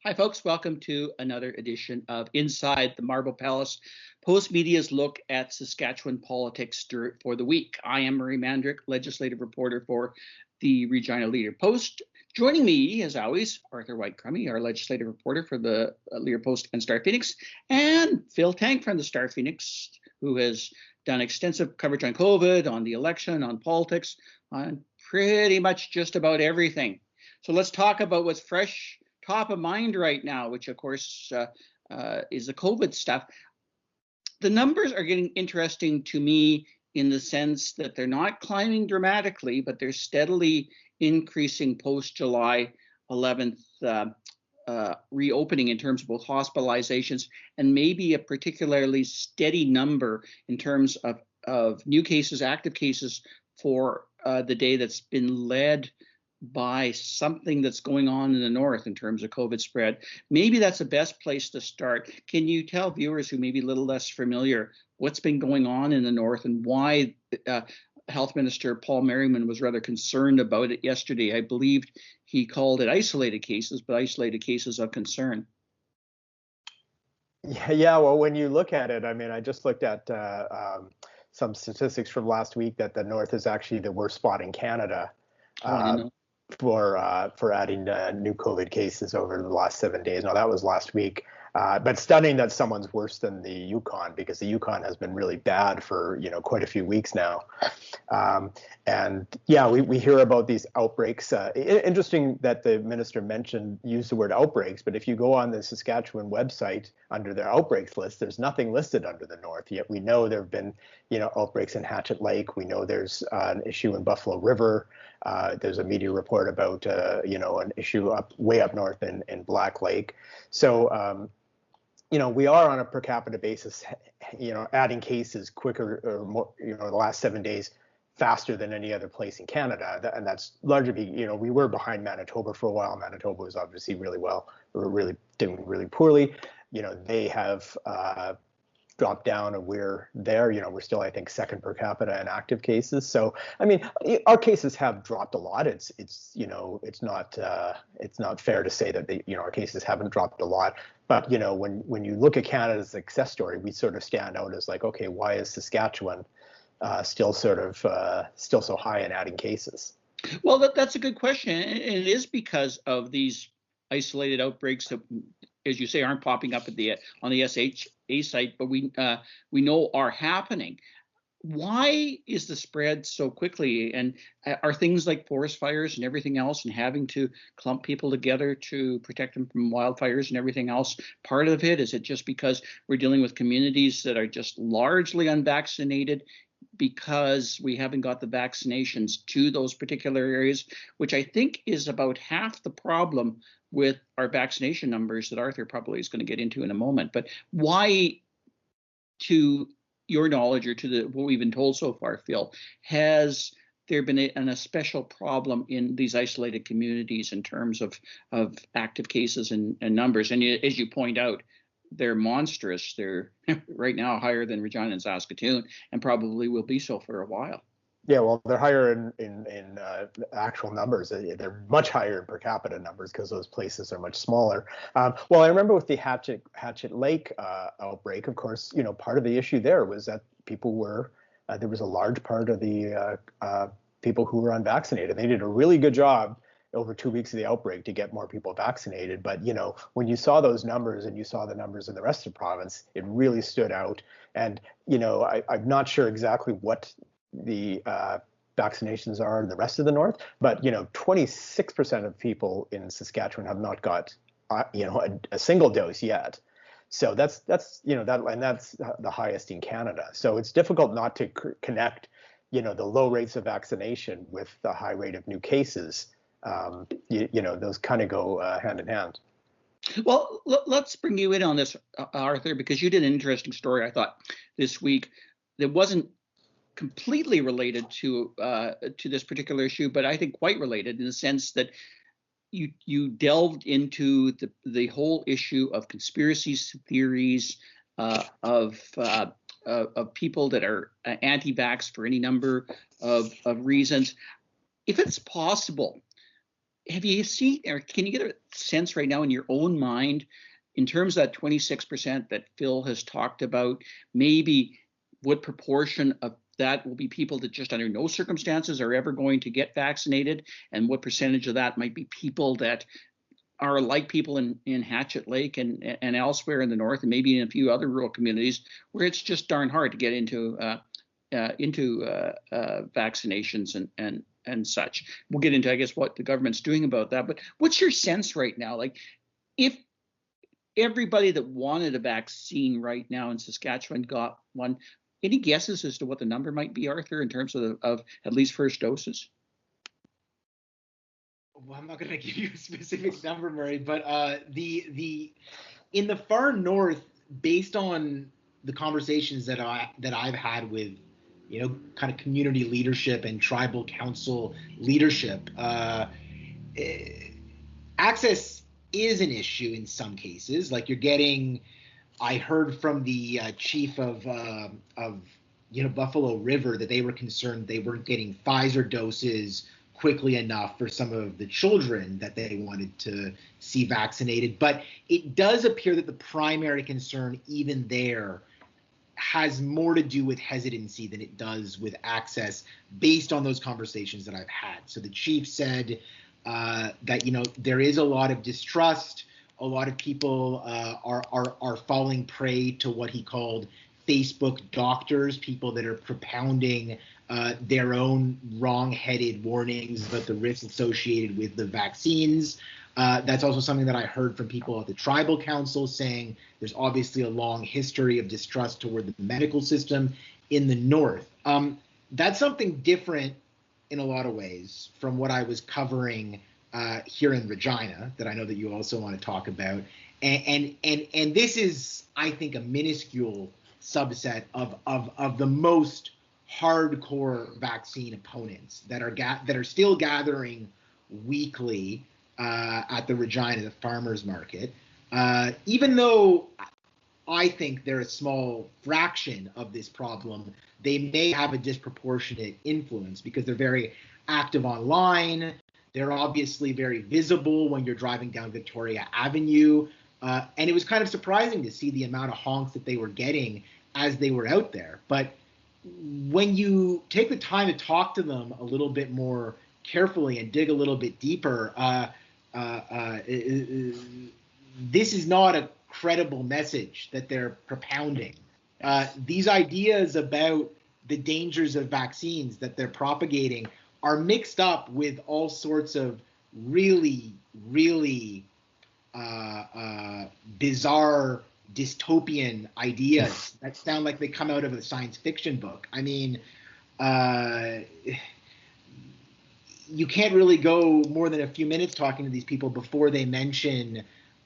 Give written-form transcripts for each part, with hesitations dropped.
Hi, folks. Welcome to another edition of Inside the Marble Palace, Post Media's look at Saskatchewan politics for the week. I am Murray Mandryk, legislative reporter for the Regina Leader Post. Joining me, as always, Arthur White-Crummey, our legislative reporter for the Leader Post and Star-Phoenix, and Phil Tank from the Star-Phoenix, who has done extensive coverage on COVID, on the election, on politics, on pretty much just about everything. So let's talk about what's fresh top of mind right now, which of course is the COVID stuff. The numbers are getting interesting to me in the sense that they're not climbing dramatically, but they're steadily increasing post July 11th reopening in terms of both hospitalizations and maybe a particularly steady number in terms of new cases, active cases for the day that's been led by something that's going on in the north in terms of COVID spread. Maybe that's the best place to start. Can you tell viewers who may be a little less familiar what's been going on in the north and why Health Minister Paul Merriman was rather concerned about it yesterday? I believe he called it isolated cases, but isolated cases of concern. Yeah, well, when you look at it, I mean, I just looked at some statistics from last week that the north is actually the worst spot in Canada. For adding new COVID cases over the last 7 days. Now, that was last week. But stunning that someone's worse than the Yukon, because the Yukon has been really bad for, quite a few weeks now. And yeah, we hear about these outbreaks. Interesting that the minister used the word outbreaks, but if you go on the Saskatchewan website under their outbreaks list, there's nothing listed under the north. Yet we know there have been, outbreaks in Hatchet Lake. We know there's an issue in Buffalo River. There's a media report about, an issue way up north in Black Lake. So, we are on a per capita basis, adding cases quicker or more, the last 7 days faster than any other place in Canada. And that's largely, we were behind Manitoba for a while. Manitoba was obviously really doing really poorly. They have dropped down and we're there. We're still, I think, second per capita in active cases. So, I mean, our cases have dropped a lot. It's not fair to say that our cases haven't dropped a lot. But when you look at Canada's success story, we sort of stand out as like, okay, why is Saskatchewan still so high in adding cases? Well, that's a good question, and it is because of these isolated outbreaks that, as you say, aren't popping up on the SHA site, but we know are happening. Why is the spread so quickly? And are things like forest fires and everything else and having to clump people together to protect them from wildfires and everything else part of it? Is it just because we're dealing with communities that are just largely unvaccinated because we haven't got the vaccinations to those particular areas, which I think is about half the problem with our vaccination numbers that Arthur probably is going to get into in a moment. But why, to your knowledge or to what we've been told so far, Phil, has there been a special problem in these isolated communities in terms of active cases and numbers? And as you point out, they're monstrous. They're right now higher than Regina and Saskatoon, and probably will be so for a while. Yeah, well, they're higher in actual numbers. They're much higher in per capita numbers because those places are much smaller. Well, I remember with the Hatchet Lake outbreak, of course, part of the issue there was that there was a large part of the people who were unvaccinated. They did a really good job over 2 weeks of the outbreak to get more people vaccinated. But, when you saw those numbers and you saw the numbers in the rest of the province, it really stood out. And, I'm not sure exactly what the vaccinations are in the rest of the north, but 26% of people in Saskatchewan have not got a single dose yet. So that's and that's the highest in Canada. So it's difficult not to connect the low rates of vaccination with the high rate of new cases. Those kind of go hand in hand. Well, let's bring you in on this, Arthur, because you did an interesting story, I thought, this week that wasn't completely related to this particular issue, but I think quite related in the sense that you delved into the whole issue of conspiracy theories, of people that are anti-vax for any number of reasons. If it's possible, have you seen, or can you get a sense right now in your own mind, in terms of that 26% that Phil has talked about, maybe what proportion of that will be people that just under no circumstances are ever going to get vaccinated, and what percentage of that might be people that are like people in Hatchet Lake and elsewhere in the north, and maybe in a few other rural communities where it's just darn hard to get into vaccinations and such. We'll get into, I guess, what the government's doing about that. But what's your sense right now? Like, if everybody that wanted a vaccine right now in Saskatchewan got one, any guesses as to what the number might be, Arthur, in terms of at least first doses? Well, I'm not going to give you a specific number, Murray, but the in the far north, based on the conversations that I've had with, kind of community leadership and tribal council leadership, access is an issue in some cases. Like, I heard from the chief of Buffalo River that they were concerned they weren't getting Pfizer doses quickly enough for some of the children that they wanted to see vaccinated. But it does appear that the primary concern, even there, has more to do with hesitancy than it does with access, based on those conversations that I've had. So the chief said that there is a lot of distrust. A lot of people are falling prey to what he called Facebook doctors, people that are propounding their own wrong-headed warnings about the risks associated with the vaccines. That's also something that I heard from people at the tribal council, saying there's obviously a long history of distrust toward the medical system in the north. That's something different in a lot of ways from what I was covering here in Regina, that I know that you also want to talk about. And this is, I think, a minuscule subset of the most hardcore vaccine opponents that are still gathering weekly at the Regina farmers market. Even though I think they're a small fraction of this problem, they may have a disproportionate influence because they're very active online. They're obviously very visible when you're driving down Victoria Avenue. And it was kind of surprising to see the amount of honks that they were getting as they were out there. But when you take the time to talk to them a little bit more carefully and dig a little bit deeper, this is not a credible message that they're propounding. These ideas about the dangers of vaccines that they're propagating are mixed up with all sorts of really, really bizarre dystopian ideas that sound like they come out of a science fiction book. I mean, you can't really go more than a few minutes talking to these people before they mention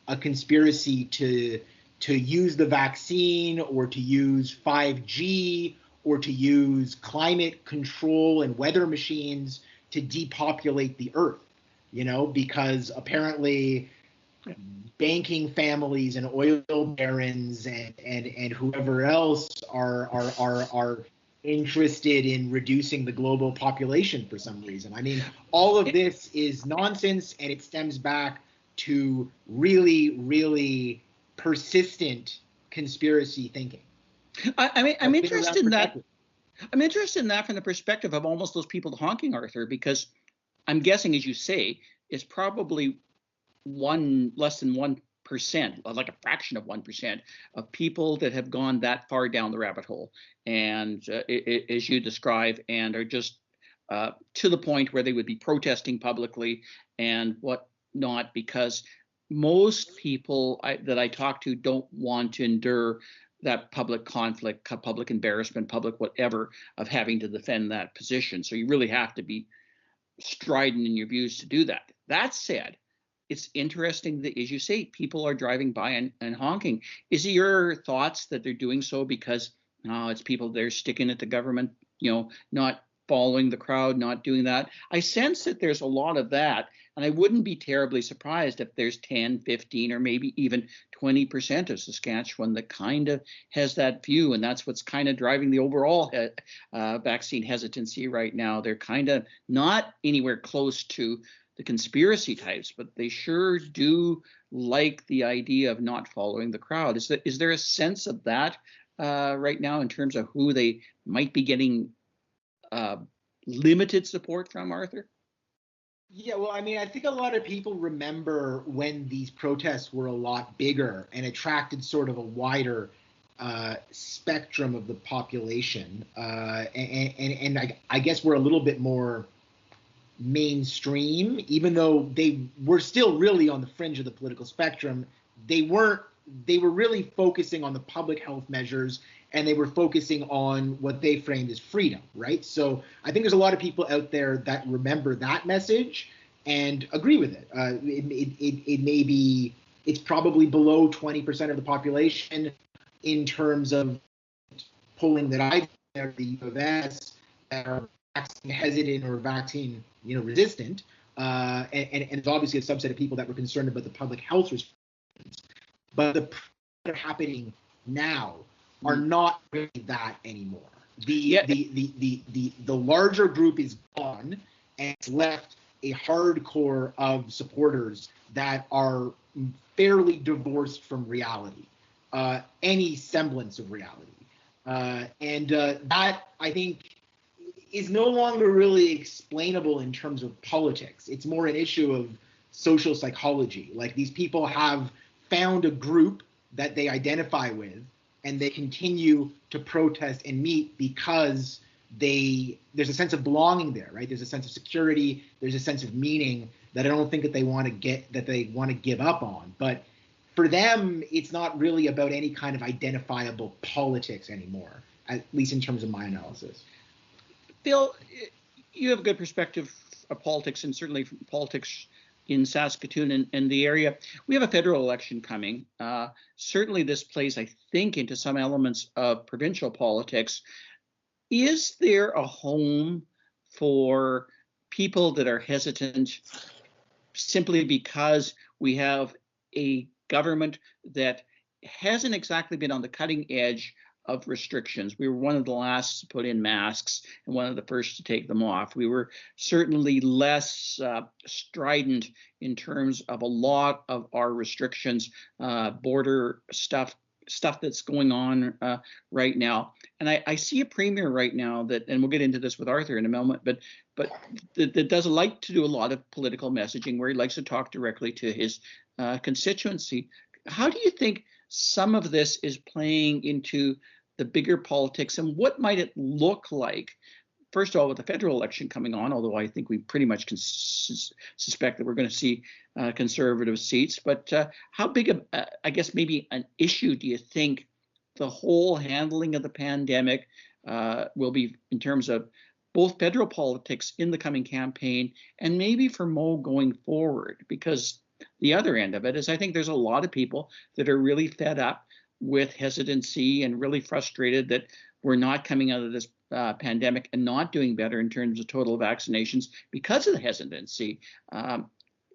a conspiracy to use the vaccine, or to use 5G, or to use climate control and weather machines to depopulate the earth, because apparently banking families and oil barons and whoever else are interested in reducing the global population for some reason. I mean, all of this is nonsense, and it stems back to really, really persistent conspiracy thinking. I'm interested in that. I'm interested in that from the perspective of almost those people honking, Arthur, because I'm guessing, as you say, it's probably less than 1%, like a fraction of 1% of people that have gone that far down the rabbit hole, and as you describe, and are just to the point where they would be protesting publicly and whatnot, because most people that I talk to don't want to endure that public conflict, public embarrassment, public whatever, of having to defend that position. So you really have to be strident in your views to do that. That said, it's interesting that, as you say, people are driving by and honking. Is it your thoughts that they're doing so because it's people they're sticking at the government, not following the crowd, not doing that? I sense that there's a lot of that, and I wouldn't be terribly surprised if there's 10, 15, or maybe even 20% of Saskatchewan that kind of has that view, and that's what's kind of driving the overall vaccine hesitancy right now. They're kind of not anywhere close to the conspiracy types, but they sure do like the idea of not following the crowd. Is there a sense of that right now in terms of who they might be getting limited support from, Arthur? Yeah, well, I mean, I think a lot of people remember when these protests were a lot bigger and attracted sort of a wider spectrum of the population, and I guess we're a little bit more mainstream, even though they were still really on the fringe of the political spectrum. They were really focusing on the public health measures, and they were focusing on what they framed as freedom, right? So I think there's a lot of people out there that remember that message and agree with it. It may be, it's probably below 20% of the population in terms of polling that I've done at the U of S that are vaccine hesitant or vaccine resistant, and it's obviously a subset of people that were concerned about the public health restrictions. But the that are happening now are not really that anymore. The larger group is gone, and it's left a hardcore of supporters that are fairly divorced from reality, any semblance of reality, and that I think is no longer really explainable in terms of politics. It's more an issue of social psychology. Like, these people have found a group that they identify with, and they continue to protest and meet because there's a sense of belonging there, right? There's a sense of security, there's a sense of meaning that I don't think that they want to give up on. But for them, it's not really about any kind of identifiable politics anymore, at least in terms of my analysis. Bill, you have a good perspective of politics, and certainly politics in Saskatoon and the area. We have a federal election coming. Certainly this plays, I think, into some elements of provincial politics. Is there a home for people that are hesitant simply because we have a government that hasn't exactly been on the cutting edge of restrictions? We were one of the last to put in masks and one of the first to take them off. We were certainly less strident in terms of a lot of our restrictions, border stuff that's going on right now. And I see a premier right now that, and we'll get into this with Arthur in a moment, but that doesn't like to do a lot of political messaging, where he likes to talk directly to his constituency. How do you think some of this is playing into the bigger politics, and what might it look like? First of all, with the federal election coming on, although I think we pretty much can suspect that we're going to see conservative seats, but how big of, I guess, maybe an issue do you think the whole handling of the pandemic will be in terms of both federal politics in the coming campaign and maybe for Mo going forward? Because the other end of it is, I think there's a lot of people that are really fed up with hesitancy and really frustrated that we're not coming out of this pandemic and not doing better in terms of total vaccinations because of the hesitancy.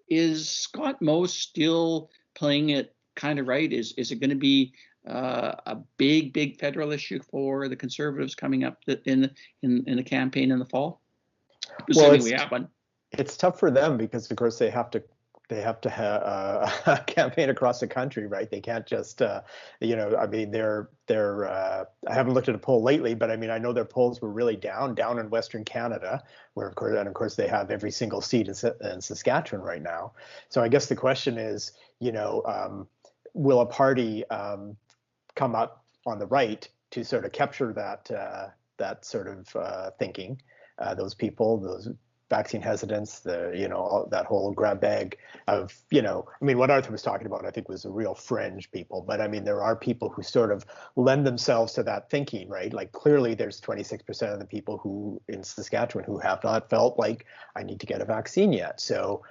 Is Scott Moe still playing it kind of right? Is it going to be a big federal issue for the Conservatives coming up in the campaign in the fall? Assuming we have one. It's tough for them because, of course, they have to campaign across the country, right? They can't just, I mean, they're I haven't looked at a poll lately, but I mean, I know their polls were really down in Western Canada, where of course they have every single seat in Saskatchewan right now. So I guess the question is, will a party come up on the right to sort of capture that sort of thinking, those people, those vaccine hesitants, that whole grab bag of, I mean, what Arthur was talking about, I think, was a real fringe people. But I mean, there are people who sort of lend themselves to that thinking, right? Like, clearly there's 26% of the people who in Saskatchewan who have not felt like I need to get a vaccine yet. So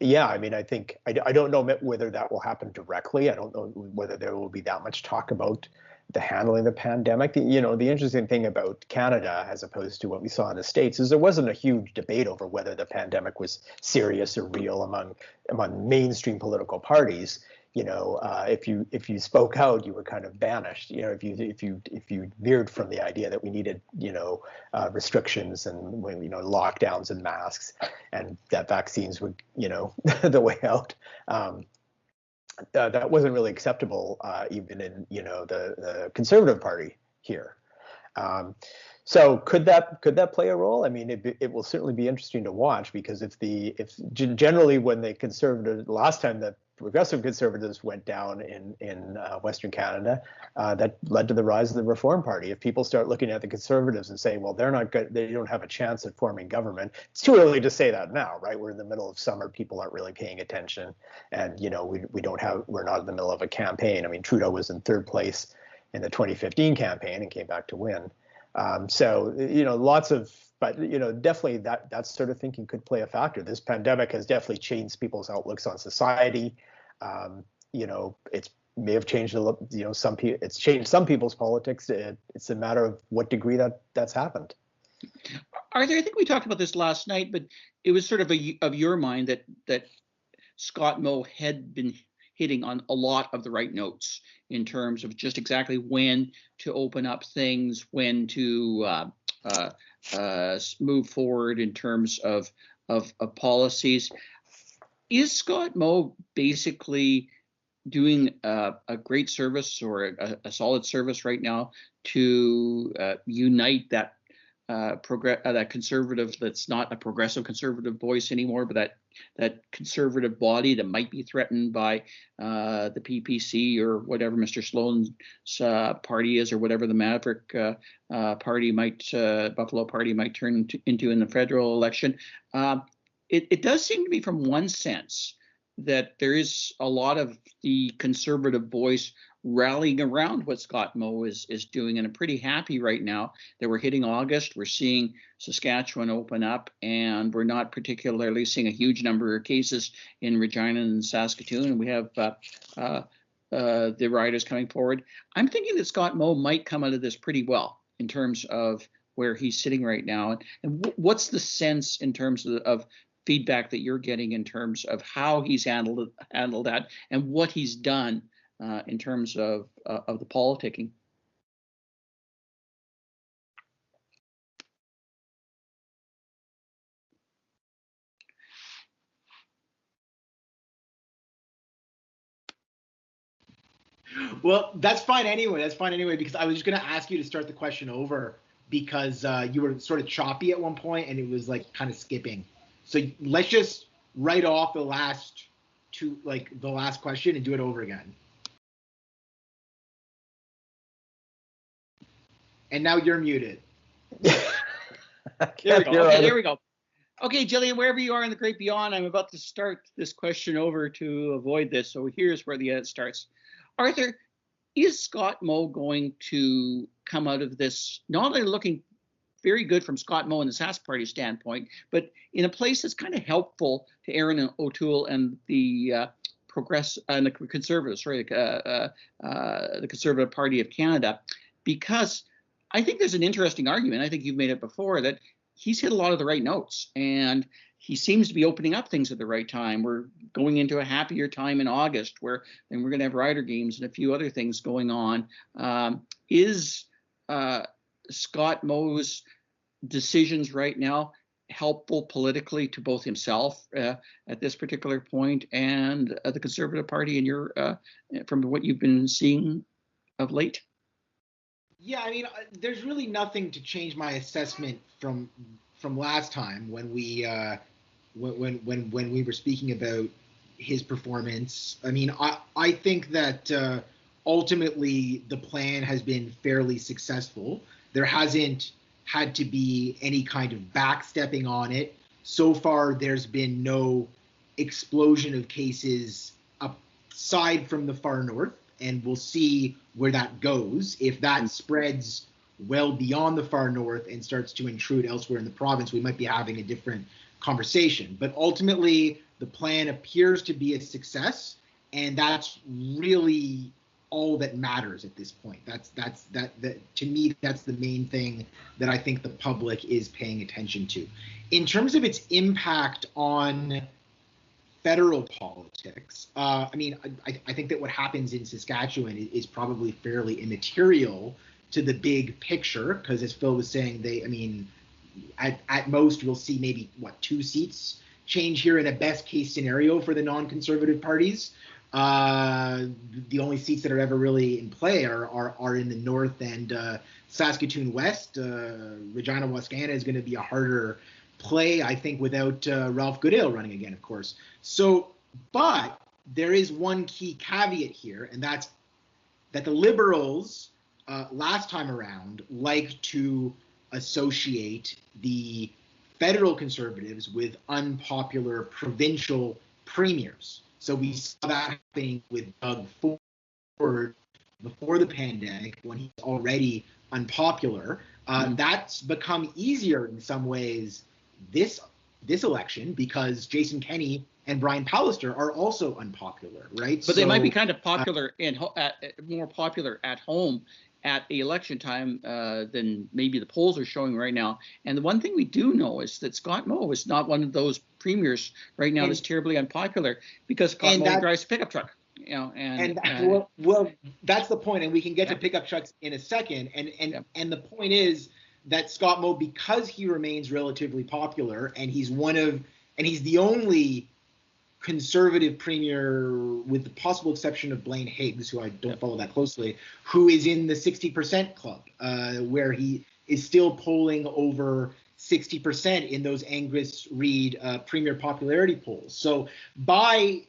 yeah, I mean, I think, I don't know whether that will happen directly. I don't know whether there will be that much talk about the handling of the pandemic. The interesting thing about Canada, as opposed to what we saw in the States, is there wasn't a huge debate over whether the pandemic was serious or real among mainstream political parties. if you spoke out, you were kind of banished. If you veered from the idea that we needed restrictions and lockdowns and masks, and that vaccines would the way out. That wasn't really acceptable, even in the Conservative Party here. So could that play a role? I mean, it will certainly be interesting to watch, because if generally when the last time the Progressive Conservatives went down in Western Canada, that led to the rise of the Reform Party. If people start looking at the Conservatives and saying, well, they're not good, they don't have a chance at forming government. It's too early to say that now, right? We're in the middle of summer, people aren't really paying attention, and we're not in the middle of a campaign. I mean, Trudeau was in third place in the 2015 campaign and came back to win. But definitely that sort of thinking could play a factor. This pandemic has definitely changed people's outlooks on society. It may have changed it's changed some people's politics. It's a matter of what degree that's happened. Arthur, I think we talked about this last night, but it was sort of of your mind that Scott Moe had been hitting on a lot of the right notes in terms of just exactly when to open up things, when to move forward in terms of policies. Is Scott Moe basically doing a great service or a solid service right now to unite that that conservative, that's not a progressive conservative voice anymore, but that conservative body that might be threatened by the PPC or whatever Mr. Sloan's party is, or whatever the Mandryk party Buffalo Party might turn into in the federal election? It does seem to me, from one sense, that there is a lot of the conservative voice rallying around what Scott Moe is doing, and I'm pretty happy right now that we're hitting August. We're seeing Saskatchewan open up, and we're not particularly seeing a huge number of cases in Regina and Saskatoon, and we have the riders coming forward. I'm thinking that Scott Moe might come out of this pretty well in terms of where he's sitting right now. And what's the sense in terms of feedback that you're getting in terms of how he's handled that and what he's done in terms of the politicking? Well, that's fine anyway. Because I was just going to ask you to start the question over, because you were sort of choppy at one point and it was like kind of skipping. So let's just write off the last question and do it over again. And now you're muted. There we go. Okay, there we go. Okay, Jillian, wherever you are in the great beyond, I'm about to start this question over to avoid this. So here's where the edit starts. Arthur, is Scott Moe going to come out of this not only looking very good from Scott Moe and the SAS Party standpoint, but in a place that's kind of helpful to Aaron O'Toole and the the Conservatives, the Conservative Party of Canada? Because I think there's an interesting argument, I think you've made it before, that he's hit a lot of the right notes, and he seems to be opening up things at the right time. We're going into a happier time in August, and we're going to have rider games and a few other things going on. Is Scott Moe's decisions right now helpful politically to both himself at this particular point and the Conservative Party, from what you've been seeing of late? Yeah, I mean, there's really nothing to change my assessment from last time when we were speaking about his performance. I mean, I think that ultimately the plan has been fairly successful. There hasn't had to be any kind of backstepping on it. So far, there's been no explosion of cases aside from the far north, and we'll see where that goes. If that spreads well beyond the far north and starts to intrude elsewhere in the province, we might be having a different conversation. But ultimately, the plan appears to be a success, and that's really all that matters at this point. That to me, that's the main thing that I think the public is paying attention to. In terms of its impact on federal politics, I mean, I think that what happens in Saskatchewan is probably fairly immaterial to the big picture, because as Phil was saying, at most we'll see maybe 2 seats change here in a best case scenario for the non-conservative parties. The only seats that are ever really in play are in the north and Saskatoon West. Regina Wascana is going to be a harder play, I think, without Ralph Goodale running again, of course. So, but there is one key caveat here, and that's that the Liberals last time around like to associate the federal Conservatives with unpopular provincial premiers. So we saw that happening with Doug Ford before the pandemic, when he's already unpopular. That's become easier in some ways this election, because Jason Kenney and Brian Pallister are also unpopular, right? But they might be kind of popular more popular at home at the election time than maybe the polls are showing right now. And the one thing we do know is that Scott Moe is not one of those premiers right now that's terribly unpopular, because Scott Moe drives a pickup truck. Well, that's the point, and we can get to pickup trucks in a second. And the point is that Scott Moe, because he remains relatively popular, and he's the only Conservative premier, with the possible exception of Blaine Higgs, who I don't follow that closely, who is in the 60% club, where he is still polling over 60% in those Angus Reid premier popularity polls. So by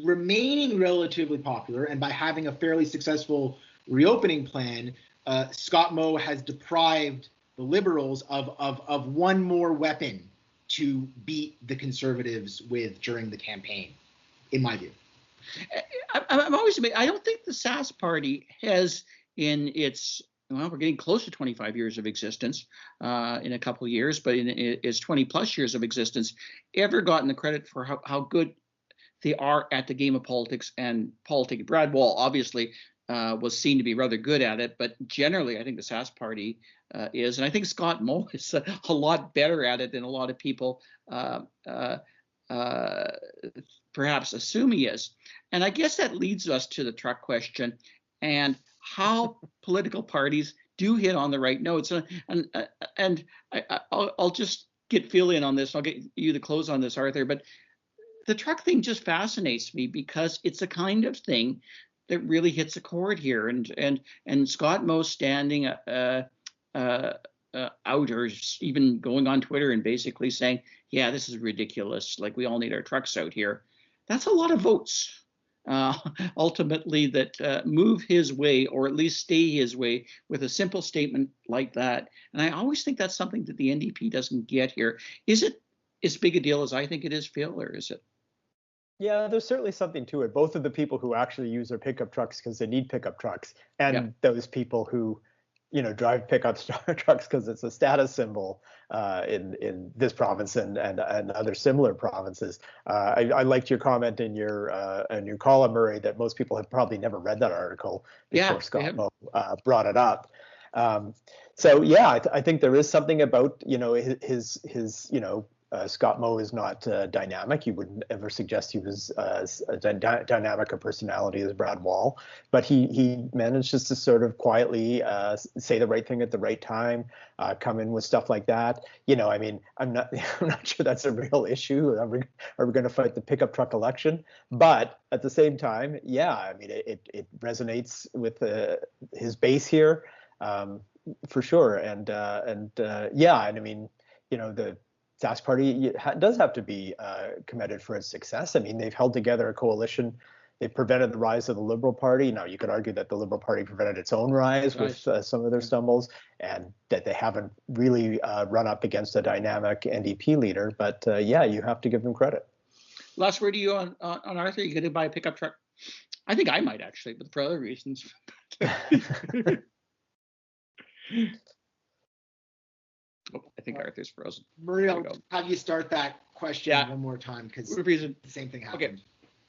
remaining relatively popular and by having a fairly successful reopening plan, Scott Moe has deprived the Liberals of one more weapon to beat the Conservatives with during the campaign, in my view. I'm always amazed. I don't think the SAS Party has, in its, we're getting close to 25 years of existence in a couple of years, but in its 20 plus years of existence, ever gotten the credit for how good they are at the game of politics and politics. Brad Wall obviously was seen to be rather good at it, but generally I think the SAS Party is, and I think Scott Moe is a lot better at it than a lot of people perhaps assume he is. And I guess that leads us to the truck question and how political parties do hit on the right notes. And I'll just get Phil in on this. I'll get you to close on this, Arthur. But the truck thing just fascinates me, because it's a kind of thing that really hits a chord here. And Scott Moe standing out, or even going on Twitter and basically saying, yeah, this is ridiculous, like we all need our trucks out here. That's a lot of votes ultimately that move his way, or at least stay his way, with a simple statement like that. And I always think that's something that the NDP doesn't get here. Is it as big a deal as I think it is, Phil, or is it? Yeah, there's certainly something to it. Both of the people who actually use their pickup trucks because they need pickup trucks, and those people who, drive pickup trucks because it's a status symbol in this province and other similar provinces. I liked your comment in your column, Murray, that most people have probably never read that article before Scott Moe brought it up. So yeah, I think there is something about his Scott Moe is not dynamic. You wouldn't ever suggest he was as dynamic a personality as Brad Wall, but he manages to sort of quietly say the right thing at the right time, come in with stuff like that. I'm not sure that's a real issue. Are we going to fight the pickup truck election? But at the same time, it resonates with his base here for sure. The SAS Party does have to be commended for its success. I mean, they've held together a coalition. They've prevented the rise of the Liberal Party. Now, you could argue that the Liberal Party prevented its own rise with some of their stumbles, and that they haven't really run up against a dynamic NDP leader. But you have to give them credit. Last word to you on Arthur. You going to buy a pickup truck? I think I might, actually, but for other reasons. Oh, I think Arthur's frozen. Murray, I'll have you start that question one more time, because the same thing happened. Okay,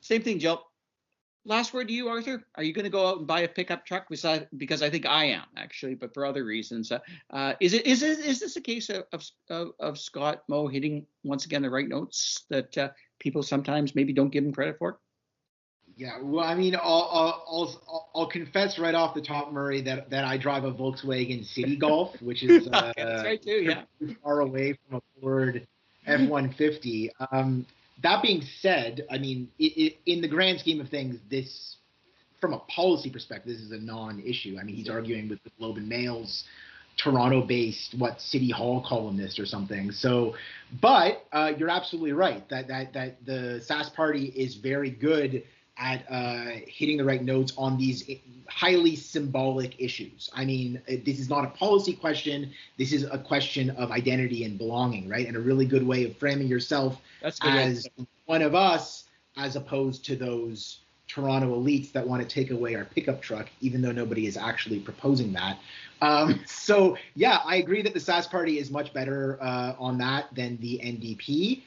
same thing, Jill. Last word to you, Arthur. Are you going to go out and buy a pickup truck? Because I think I am, actually, but for other reasons. Is this a case of Scott Moe hitting once again the right notes, that people sometimes maybe don't give them credit for? Yeah, well, I mean, I'll confess right off the top, Murray, that I drive a Volkswagen City Golf, which is That's right too, yeah. far away from a Ford F-150. That being said, I mean, in the grand scheme of things, this, from a policy perspective, this is a non-issue. I mean, he's arguing with the Globe and Mail's Toronto-based City Hall columnist or something. So, but you're absolutely right that the SAS Party is very good at hitting the right notes on these highly symbolic issues. I mean, this is not a policy question. This is a question of identity and belonging, right? And a really good way of framing yourself as one of us, as opposed to those Toronto elites that want to take away our pickup truck, even though nobody is actually proposing that. So, yeah, I agree that the SAS Party is much better on that than the NDP.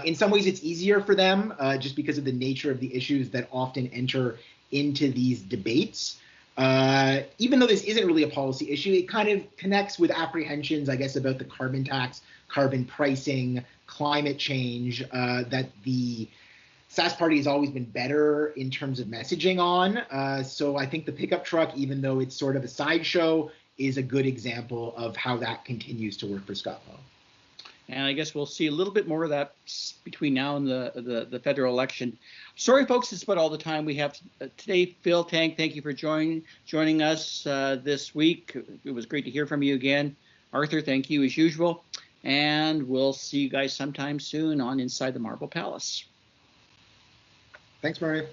In some ways, it's easier for them just because of the nature of the issues that often enter into these debates. Even though this isn't really a policy issue, it kind of connects with apprehensions, I guess, about the carbon tax, carbon pricing, climate change, that the SAS Party has always been better in terms of messaging on. So I think the pickup truck, even though it's sort of a sideshow, is a good example of how that continues to work for Scott Moe. And I guess we'll see a little bit more of that between now and the federal election. Sorry, folks, it's about all the time we have today. Phil Tank, thank you for joining us this week. It was great to hear from you again. Arthur, thank you as usual. And we'll see you guys sometime soon on Inside the Marble Palace. Thanks, Murray.